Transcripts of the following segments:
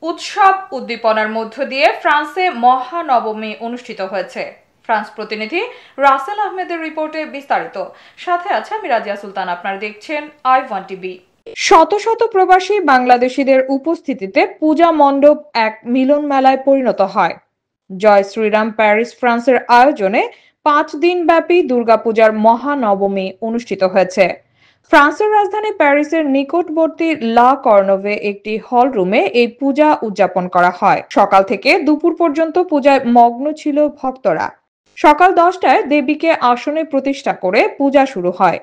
উৎসব উদ্দীপনার মধ্য দিয়ে ফ্রান্সে মহানবমী অনুষ্ঠিত হয়েছে। ফ্রান্স প্রতিনিধি রাসেল আহমেদের রিপোর্টে বিস্তারিত। সাথে আছে আমি রাজিয়া সুলতান। আপনারা দেখছেন I1 টিভি। শত শত প্রবাসী বাংলাদেশিদের উপস্থিতিতে পূজা মণ্ডপ এক মিলন মেলায় পরিণত হয়। জয় শ্রীরাম প্যারিস ফ্রান্সের আয়োজনে 5 দিন ব্যাপী দুর্গাপূজার মহানবমী অনুষ্ঠিত হয়েছে। ফ্রান্সের রাজধানী প্যারিসের নিকটবর্তী লা কর্নভে একটি হল রুমে এই পূজা উদযাপন করা হয়। সকাল থেকে দুপুর পর্যন্ত পূজায় মগ্ন ছিল ভক্তরা। সকাল 10টায় দেবীকে আসনে প্রতিষ্ঠা করে পূজা শুরু হয়।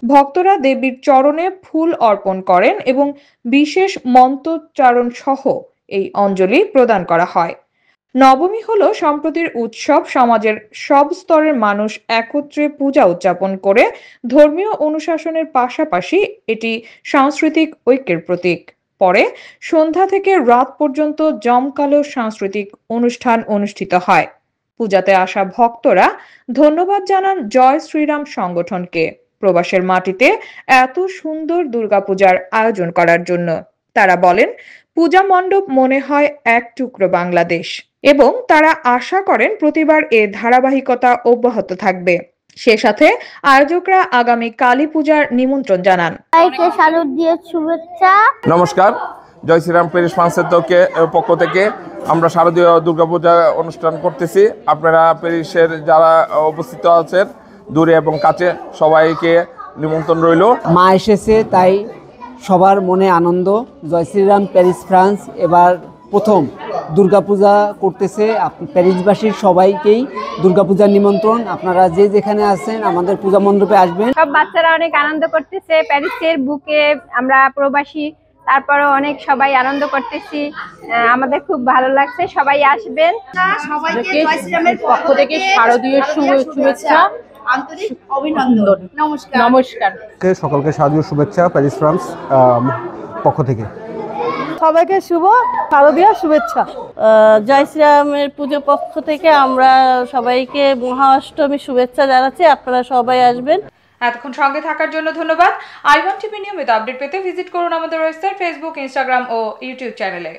ভক্তরা দেবীর চরণে ফুল অর্পণ করেন এবং বিশেষ মন্ত্রোচ্চারণ সহ এই অঞ্জলি প্রদান করা হয়। নবমী হলো সম্প্রীতির উৎসব। সমাজের সব স্তরের মানুষ একত্রে পূজা উদযাপন করে ধর্মীয় অনুশাসনের পাশাপাশি এটি সাংস্কৃতিক ঐক্যের প্রতীক। পরে সন্ধ্যা থেকে রাত পর্যন্ত জমকালো সাংস্কৃতিক অনুষ্ঠান অনুষ্ঠিত হয়। পূজাতে আসা ভক্তরা ধন্যবাদ জানান জয় শ্রীরাম সংগঠনকে প্রবাসের মাটিতে এত সুন্দর দুর্গাপূজার আয়োজন করার জন্য। তারা বলেন, পূজা মণ্ডপ মনে হয় এক টুকরো বাংলাদেশ এবং তারা আশা করেন প্রতিবার এ ধারাবাহিকতা অব্যাহত থাকবে। সে সাথে আয়োজকরা আগামী কালী পূজার নিমন্ত্রণ জানান। শুভেচ্ছা। নমস্কার, জয় শ্রীরাম প্যারিস ফ্রান্সের পক্ষ থেকে আমরা শারদীয় দুর্গাপূজা অনুষ্ঠান করতেছি। আপনারা প্যারিসের যারা উপস্থিত আছেন দূরে এবং কাছে সবাইকে নিমন্ত্রণ রইল। মা এসেছে তাই সবার মনে আনন্দ। জয় শ্রীরাম প্যারিস ফ্রান্স এবার প্রথম দুর্গাপূজা করতেছে। প্যারিসবাসীর সবাইকেই দুর্গাপূজার নিমন্ত্রণ। আপনারা যে যেখানে আছেন আমাদের পূজা মণ্ডপে আসবেন। সব বাচ্চারা অনেক আনন্দ করতেছে। প্যারিসের বুকে আমরা প্রবাসী, তারপরে অনেক সবাই আনন্দ করতেছি। আমাদের খুব ভালো লাগছে। সবাই আসবেন। সবাইকে জয় শ্রীরামের পক্ষ থেকে শারদীয় শুভেচ্ছা, আন্তরিক অভিনন্দন। নমস্কার। সকলকে শারদীয় শুভেচ্ছা প্যারিস ফ্রান্স পক্ষ থেকে। সবাইকে শুভ শারদীয় শুভেচ্ছা। জয় শ্রীরামের পুজো পক্ষ থেকে আমরা সবাইকে মহা অষ্টমী শুভেচ্ছা জানাচ্ছি। আপনারা সবাই আসবেন। এতক্ষণ সঙ্গে থাকার জন্য ধন্যবাদ। I1 টিভি নিয়মিত আপডেট পেতে ভিজিট করুন আমাদের ওয়েবসাইট, ফেসবুক, ইনস্টাগ্রাম ও ইউটিউব চ্যানেলে।